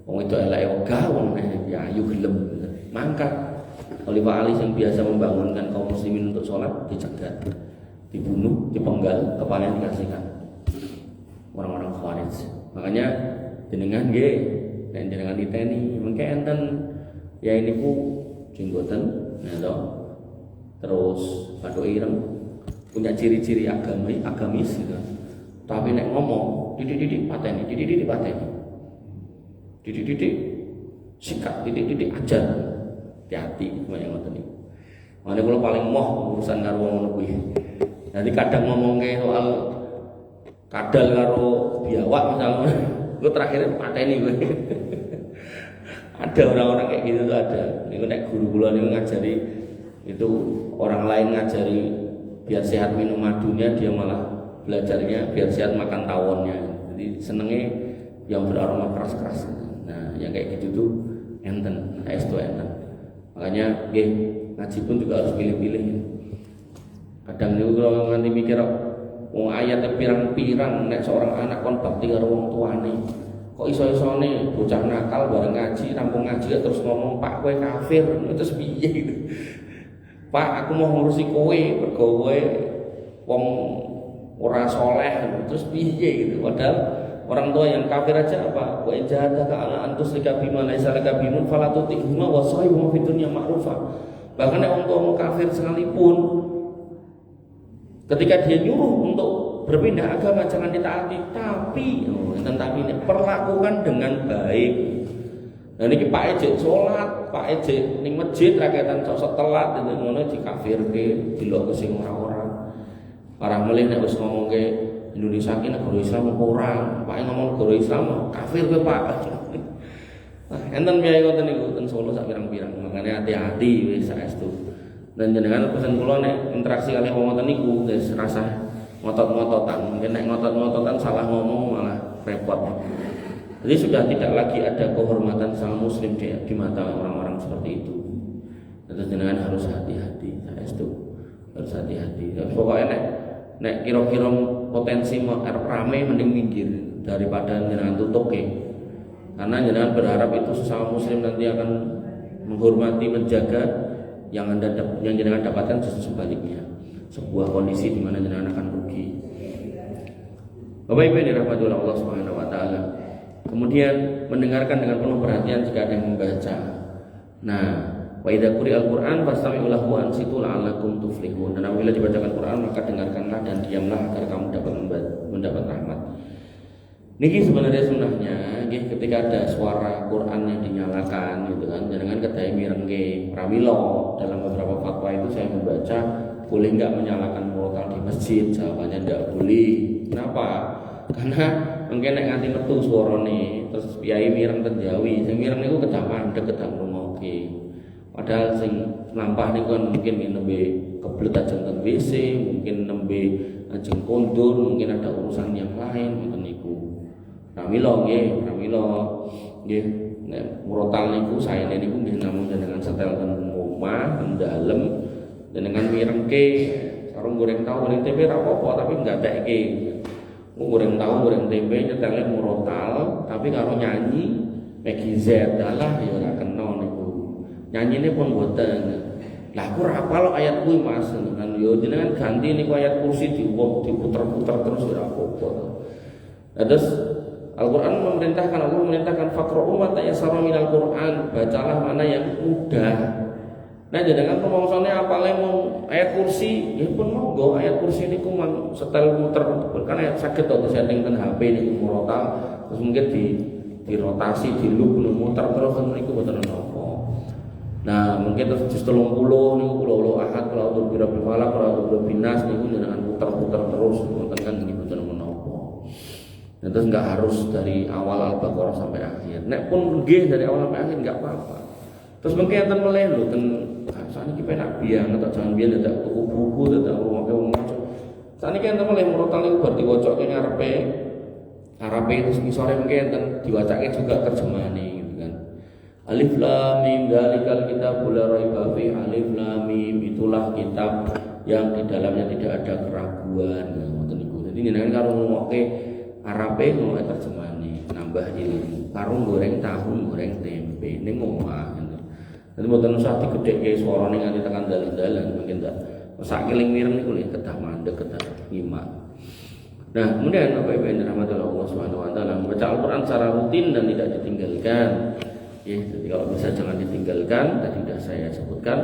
wong itu elek gawon ya ayu gelem. Mangkat Khalifah Ali yang biasa membangunkan kaum muslimin untuk sholat dicegat, dibunuh, dipenggal, kepalanya dikasihkan orang-orang Khawarij. Makanya jenengan nggih, dan jenengan diteni, mengke enten ya ini ku jenggoten, ya terus batu ireng, punya ciri-ciri agamis gitu. Tapi nek ngomong, didik pateni, didik pateni, didik sikat, didik ajar. Hati-hati yang ngoten niku. Mane kula paling moh urusan karo wong ngono kuwi. Nanti kadang ngomongke soal kadal karo biawak misalnya, gue terakhir pateni gue. Ada orang-orang kayak gitu tuh ada. Niku nek guru kula niku ngajari itu orang lain ngajari biar sehat minum madunya, dia malah belajarnya biar sehat makan tawonnya. Jadi senenge yang beraroma keras-keras. Nah, yang kayak gitu tuh enten, itu enten. Makanya ngaji pun juga harus pilih-pilih. Kadang niku kalau nganti mikir wong ayatnya pirang-pirang nek seorang anak kon bakti karo wong tuane. Kok iso-isone bocah nakal bareng ngaji, rampung ngaji terus ngomong Pak kowe kafir, terus piye gitu. Pak aku mau ngurusi kowe, mergo kowe wong ora saleh, terus piye gitu. Padahal orang tua yang kafir aja apa? Wa jahadaka ala antus lika bima laisa laka bimun fala tutihuma wa sahibhum fid dunya ma'rufa. Bahkan orang tuamu kafir sekalipun, ketika dia nyuruh untuk berpindah agama jangan ditaati, tapi ini perlakukan dengan baik. Nah niki Pak ejek salat, Pak ejek ning masjid rakyatan sok telat itu ngono dikafirke, dilok sing ora-ora. Parah melih nek wis ngomongke Indonesia ini negara Islam orang, Pak ngomong negara Islam kafir ke Pak. Nah, enten biaya ngoten niku ten Solo sak pirang-pirang. Makanya hati-hati wis saestu. Dan jenengan pesan kula nek interaksi kali wong ngoten niku wis rasa ngotot-ngototan. Mungkin nek ngotot-ngototan salah ngomong malah repot. Jadi sudah tidak lagi ada kehormatan sama muslim di mata orang-orang seperti itu. Jadi jenengan harus hati-hati saestu. Harus hati-hati. Pokoknya nek kira-kira potensi rame mending minggir daripada jenengan tutup ke. Karena jenengan berharap itu sesama muslim nanti akan menghormati, menjaga yang jenengan dapatkan justru sebaliknya. Sebuah kondisi di mana jenengan akan rugi. Bapak Ibu yang dirahmati oleh Allah Subhanahu wa taala. Kemudian mendengarkan dengan penuh perhatian jika ada yang membaca. Nah, wa idza quri'al Qur'an fastami'u lahu wa ansitu la'allakum tuflihun. Dan apabila dibacakan Quran maka dengarkanlah dan diamlah agar kamu dapat mendapat rahmat. Niki sebenarnya sunahnya, ketika ada suara Quran yang dinyalakan gitu kan, jangan kedai mirengke pramilo. Dalam beberapa fatwa itu saya membaca boleh nggak menyalakan murotal di masjid? Jawabannya tidak boleh. Kenapa? Karena mungkin nek nganti metu suarane, terus piyai mireng ten Jawi, sing mireng niku kedah mandeg kedah ngrungokke. Padahal sing lampah niku kan mungkin nembe keblet ajeng ten WC, mungkin nembe ajeng kondur, mungkin ada urusan yang lain ngoten niku. Pramila nggih, pramila nggih. Nek murotal niku saene niku nggih namung dengan setel ten omah, ten dalem, dengan mirengke sarung goreng tahu goreng tempe ra apa-apa tapi nggatekke. Goreng tahu goreng tempe nyetelnya murotal tapi karo nyanyi Maggie Z dalah ya ora kena niku. Nyanyine pun mboten. Lah aku ora apal ayat kuwi Mas kan yo jenengan ganti niku ayat kursi diputer-puter terus ora apa-apa. Terus Al-Quran Allah memerintahkan faqra'u ma tayassara minal Quran, bacalah mana yang mudah. Nah jangan pemongsone apale mung ayat kursi, ya pun monggo ayat kursi niku mang setel muter kan ayat saged to disetting ten HP niku murotal, terus mungkin dirotasi di loop muter terus niku mboten napa. Nah, mungkin terus juz 30 niku kula ahad kula atur birabil falaq kula atur binas niku jangan puter-puter terus ngoten kan niku mboten menapa. Nah, terus enggak harus dari awal Al-Baqarah sampai akhir. Nek pun nggih dari awal sampai akhir enggak apa-apa. Terus mungkin enten meleh lho ten saniki penak biang atau jangan biyen dadak tuku buku dadak rumoke wong maca. Saniki enten meleh murotal niku bar diwacake ngarepe terus ngisore mungkin enten diwacake juga terjemahane gitu kan. Alif lam mim dzalikal kitabul la raiba fi alif lam mim itulah kitab yang di dalamnya tidak ada keraguan ngoten niku. Jadi jenengan karo ngomoke arepe ngono terjemahane nambah ilmu. Karo goreng tahu goreng tempe ning omah. Jadi mboten usah digedhekke suarane nganti tekan dalan-dalan mungkin tak sak keling mireng niku lho kedah mandeg kedah nyimak. Nah, kemudian Bapak Ibu yang dirahmati Allah Subhanahu wa taala, membaca Al-Qur'an secara rutin dan tidak ditinggalkan. Ya, jadi kalau bisa jangan ditinggalkan, tadi sudah saya sebutkan.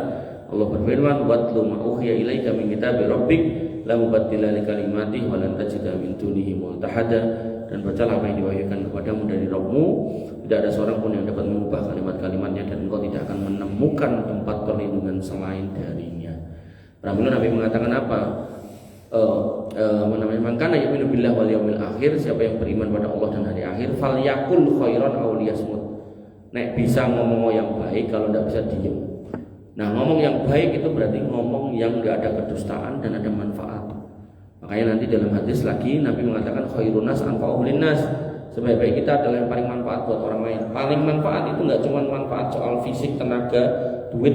Allah berfirman, "Watlu ma uhiya ilaika min kitabi rabbik la mubaddila li kalimatihi wa lan tajida min dunihi multahada." Dan bacalah apa yang diwahyukan kepadamu dari Rabbmu, tidak ada seorang pun yang dapat mengubah kalimat-kalimatnya dan engkau tidak akan menemukan tempat perlindungan selain darinya. Namun Nabi mengatakan apa? Mangkana yu'minu billahi wal yaumil akhir, siapa yang beriman pada Allah dan hari akhir, falyakul khairan aw liyasmut. Nek bisa ngomong yang baik, kalau tidak bisa diam. Nah, ngomong yang baik itu berarti ngomong yang enggak ada kedustaan dan ada manfaat. Makanya nanti dalam hadis lagi Nabi mengatakan khairun nas anfa'uhum linnas. Sebaik-baik kita adalah yang paling manfaat buat orang lain. Paling manfaat itu enggak cuma manfaat soal fisik, tenaga, duit,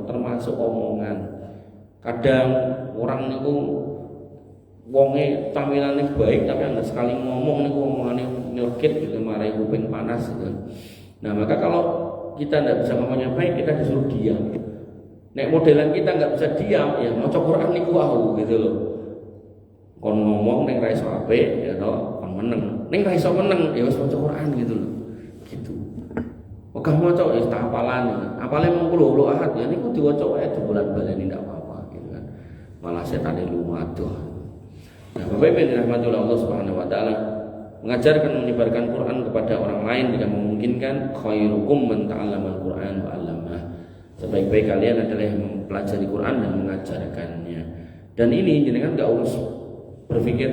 termasuk omongan. Kadang orang niku wonge tampilannya baik tapi enggak sekali ngomong niku omongane nyelkit gitu marai kuping panas gitu. Nah, maka kalau kita enggak bisa ngomongnya baik, kita disuruh diam. Nek modelan kita enggak bisa diam, ya maca Quran niku wae gitu loh. Kon ngomong ning ra iso apik ya to, kon meneng. Ning ra iso meneng ya wis maca Quran gitu loh. Gitu. Wegah maca ya tak apalan. Apale mung 10 ahad ya niku diwaca wae dibulan-baleni ndak apa-apa gitu kan. Malah setane lumaduh. Nah, Bapak Ibu dirahmati Allah Subhanahu wa taala, mengajarkan menyebarkan Quran kepada orang lain jika memungkinkan, khairukum man ta'allamal Quran wa 'allamah. Sebaik-baik kalian adalah yang mempelajari Quran dan mengajarkannya. Dan ini jenengan enggak urus berpikir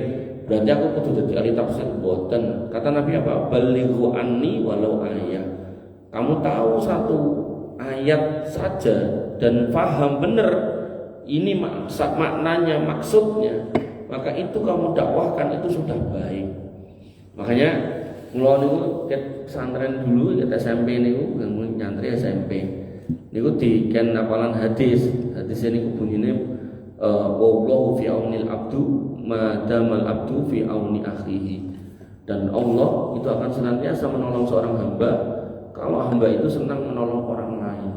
berarti aku kudu dadi ahli tafsir, boten. Kata Nabi apa? Balighu anni walau ayat. Kamu tahu satu ayat saja dan paham benar ini maknanya, maksudnya, maka itu kamu dakwahkan, itu sudah baik. Makanya kula niku ket pesantren dulu ket SMP niku nyantri SMP. Niku diken hafalan hadis. Hadis niku bunyine wallahu fi aunil abdu madamal abdu fi auni akhihi. Dan Allah itu akan senantiasa menolong seorang hamba kalau hamba itu senang menolong orang lain.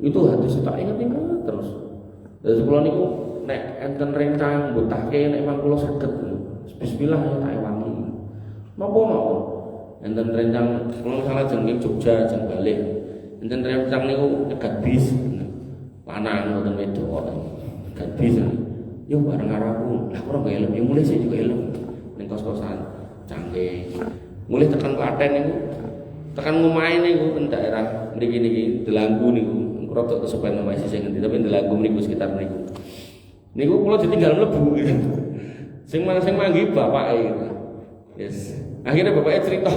Itu hadis tak ingat-ingat terus. Dari sekolah niku nek enten rencang mbutake nek memang kula saged. Bismillah ya tak ewangi. Napa mawon? Enten rencang kula salah jeneng Jogja jeng balik. Enten rencang niku nyegat bis. Lanang ngoten wedok. Bis yo bareng karo aku. Lah ora gak helm, yo mulai sih juga helm ning kos-kosan. Canggih. Mulai tekan Klaten niku, tekan ngomahe niku ten daerah mriki niki Delanggu niku. Rada kesupen omahe sing ngendi tapi Delanggu niku sekitar niku. Niku kula ditinggal mlebu gitu. Sing manggi bapake gitu. Yes. Akhirnya bapaknya cerita,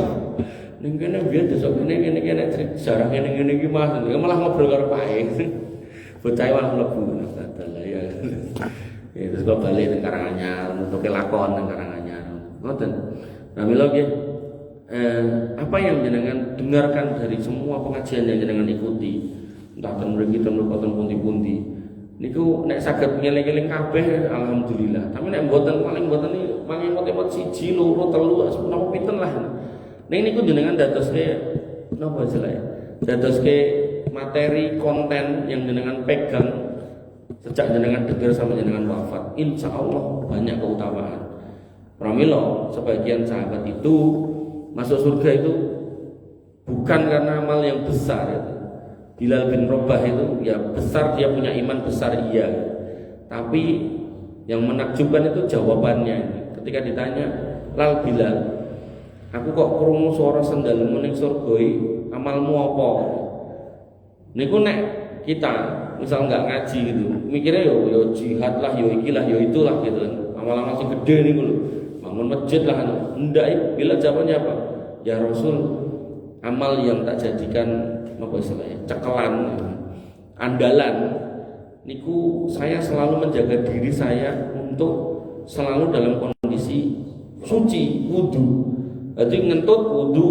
ning kene biyen desa kene sejarah kene iki Mas. Malah ngobrol karo pake. Bocah malah mlebu. Adalah ya. Ya terus kok balik nang Karanganyar, nutuke lakon nang Karanganyar. Ngoten. Nah mila nggih apa yang jenengan dengarkan dari semua pengajian yang jenengan ikuti, entah ten mriki ten pundi-pundi. Niku nek saged ngeling-eling kabeh alhamdulillah. Tapi nek mboten paling mboten iki mangimot-imot 1 2 3 napa pinten lah. Ning niku jenengan dadoske napa jenenge? Dadoske materi konten yang jenengan pegang sejak jenengan dengar sama jenengan wafat. Insyaallah banyak keutamaan. Pramila sebagian sahabat itu masuk surga itu bukan karena amal yang besar itu. Bilal bin Rabah itu ya besar, dia punya iman besar iya. Tapi yang menakjubkan itu jawabannya. Ketika ditanya, "Lal Bilal, aku kok krungu suara sendalmu ning surga iki, amalmu apa?" Niku nek kita misal nggak ngaji gitu, mikirnya yo jihad lah, yo ikilah, yo itulah gitu. Amal-amal sing gede niku lho. Bangun masjid lah, ndak. Bila jawabannya apa? Ya Rasul, amal yang tak jadikan apa istilahnya cekelan, andalan. Niku saya selalu menjaga diri saya untuk selalu dalam kondisi suci, wudu. Jadi ngentut wudu,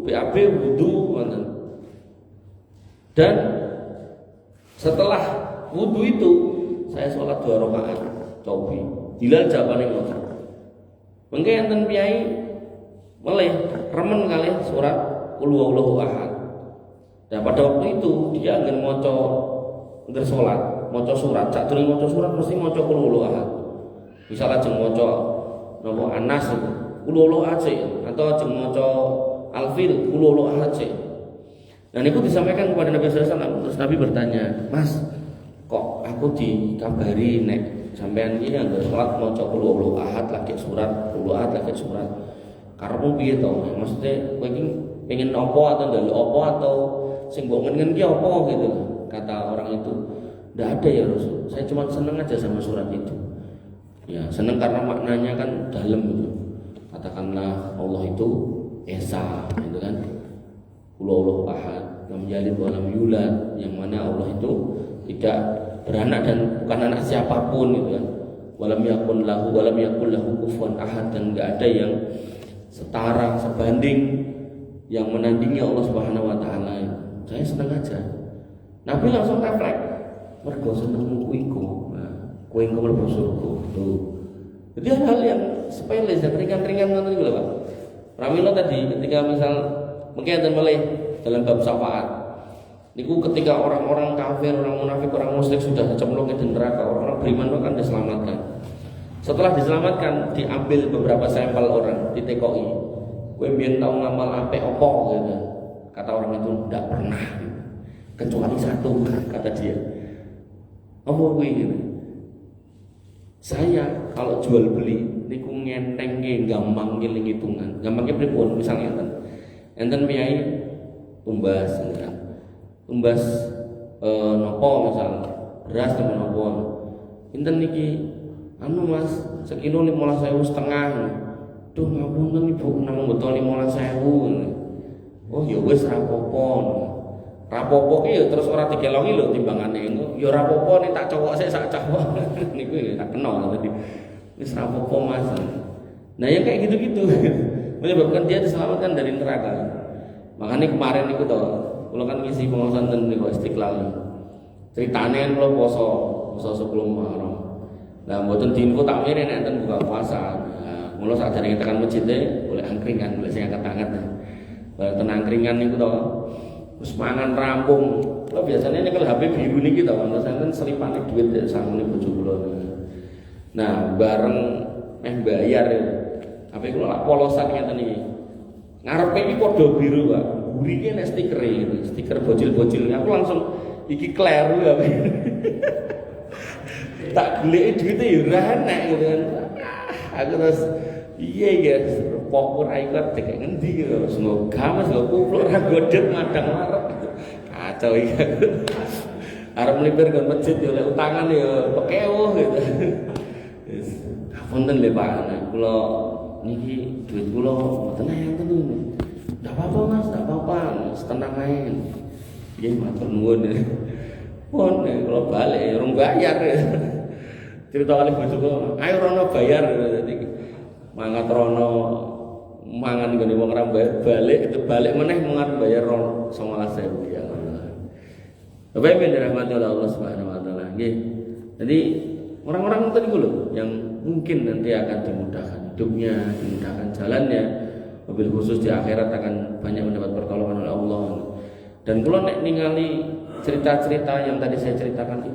BAB wudu, dan setelah wudu itu saya sholat 2 rakaat. Cobi. Bilal jawabannya ngoten. Mengke enten piyai meleh remen kali surat Qul huwallahu ahad. Nah pada waktu itu dia ingin maca ngger salat, maca surat, sak durung maca surat mesti maca Qul huwallahu ahad. Misal ajeng maca napa Anas Qul huwallahu ahad atau ajeng maca Al-Fil Qul huwallahu ahad. Dan itu disampaikan kepada Nabi sallallahu alaihi wasallam. Terus Nabi bertanya, "Mas, kok aku dikabari nek sampean iki anggar salat maca Qul huwallahu ahad lagi surat, Qul huwallahu ahad lagi surat. Karepmu piye to? Maksudnya kowe iki pengen apa atau ndelok apa atau sing mbok ngen-ngen ki apa gitu?" Kata orang itu, "Enggak ada ya Rasul. Saya cuma seneng aja sama surat itu." Ya, seneng karena maknanya kan dalam gitu. Katakanlah Allah itu Esa, gitu kan. Qul huwallahu ahad, lam yalid wa lam yulad, yang mana Allah itu tidak beranak dan bukan anak siapapun gitu kan. Walam yakul lahu kufuwan ahad, dan enggak ada yang setara, sebanding, yang menandingi Allah Subhanahu wa taala. Saya senang aja. Nabi langsung refleks, mergo senengmu kuwi iku. Nah, kowe engko mlebu surga. Tuh. Jadi hal-hal yang sepele, ringan-ringan ngoten niku lho, Pak. Pramila tadi ketika misal mungkin enten meleh dalam bab syafaat. Niku ketika orang-orang kafir, orang munafik, orang musyrik sudah kecemplung di neraka, orang-orang beriman akan diselamatkan. Setelah diselamatkan, diambil beberapa sampel orang, ditekoi. Kowe mbiyen tau ngamal apik apa gitu. Kata orang itu tidak pernah. Kecuali satu, kata dia. Apa kuwi gitu? Saya kalau jual beli niku ngentenge gampang ngiling hitungan. Gampangnya pripun? Misalnya enten piyai tumbas kan. Tumbas nopo misal beras temen nopo. Enten niki anu Mas, sekilo 15.500. Duh ngapunten Ibu, namung beto 15.000. Oh ya wis rapopo. Rapopo ki ya terus ora dikelongi lho timbangane. Ya rapopo nek tak cowok sik sak cowok. Niku ya tak kena tadi. Wis rapopo Mas. Nah ya kayak gitu-gitu. Menyebabkan dia diselamatkan dari neraka. Makanya kemarin niku to, kula kan ngisi pengawasan ten niku Istiqlal. Ceritane kan kula poso 10 Muharram. Lah mboten diinfo takmir nek enten buka puasa. Mula saat jaringan tekan masjidnya boleh angkringan, boleh saya angkat-angkat. Boleh angkringan niku to. Terus mangan rampung. Kalau biasanya ini kalau HP biru niki to, saya kan selipane duit ya sangune bojo kula. Nah, bareng bayar ya. HP kula lak polosan ngeten iki. Ngarepe iki padha biru, Pak. Burike nek stiker gitu, stiker bocil-bocil. Aku langsung iki kleru ya. Tak goleki duite ya ora enak gitu kan. Aku terus iya guys, kepok ora iku kayak ngendi ya semoga Mas lho kupluk ra godhot madang marep. Kacau iki. Arep mlipir ke masjid yo lek utangan yo pekewuh gitu. Wis ngapunten lho Pak, kula niki duit kula mboten enten niku. Ndak apa-apa Mas, ndak apa-apa, tenang ae. Nggih matur nuwun. Pun kula balik urung bayar. Cerita kali bojoku, ayo rono bayar dadi mangat rono mangan nggone wong ra balik itu balik meneh mangan bayar 19.000 ya Allah. Bapak Ibu dirahmati oleh Allah Subhanahu wa taala. Nggih. Jadi orang-orang itu lho yang mungkin nanti akan dimudahkan hidupnya, dimudahkan jalannya, mobil khusus di akhirat akan banyak mendapat pertolongan oleh Allah. Dan kalau nek ningali cerita-cerita yang tadi saya ceritakan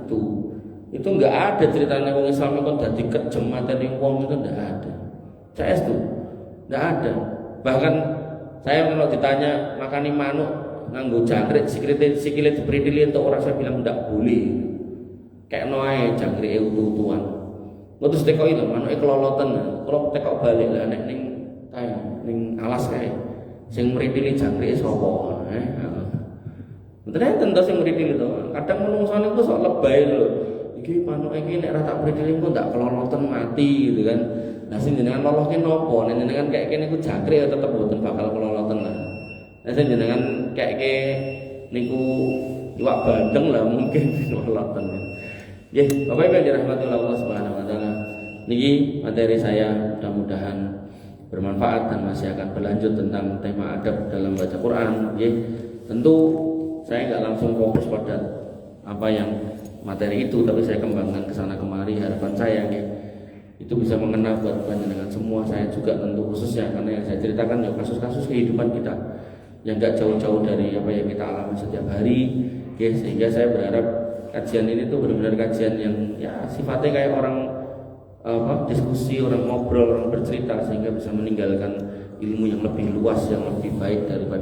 itu enggak ada ceritanya wong Islam itu dadi kejem mateni wong itu enggak ada. CS tuh enggak ada. Bahkan saya kalau ditanya makani manuk nganggo jangkrik sikile dipritili untuk orang saya bilang enggak boleh. Kayak noe jangkrike utuh-utuhan. Terus teko itu manuke keloloten. Kalau teko balik lah nek ning alas kae. Sing mritili jangkrike sapa? Bener enten to sing mritili to. Kadang menungso niku sok lebay lho. Iki manuke iki nek ra tak mritili engko ndak keloloten mati gitu kan. Lah sing jenengan loloke napa? Nek jenengan kayak kene iku jangkrik tetep mboten bakal keloloten lah. Nek sing jenengan kayak niku iwak bandeng lah mungkin keloloten. Nggih, Bapak Ibu yang dirahmati Allah Subhanahu wa taala. Niki materi saya mudah-mudahan bermanfaat dan masih akan berlanjut tentang tema adab dalam baca Quran. Nggih. Tentu saya enggak langsung fokus pada apa yang materi itu, tapi saya kembangkan ke sana kemari. Harapan saya nggih itu bisa mengena buat panjenengan semua. Saya juga tentu khususnya karena yang saya ceritakan ya kasus-kasus kehidupan kita yang enggak jauh-jauh dari apa yang kita alami setiap hari. Nggih, sehingga saya berharap kajian ini tuh benar-benar kajian yang ya sifatnya kayak orang diskusi, orang ngobrol, orang bercerita sehingga bisa meninggalkan ilmu yang lebih luas, yang lebih baik daripada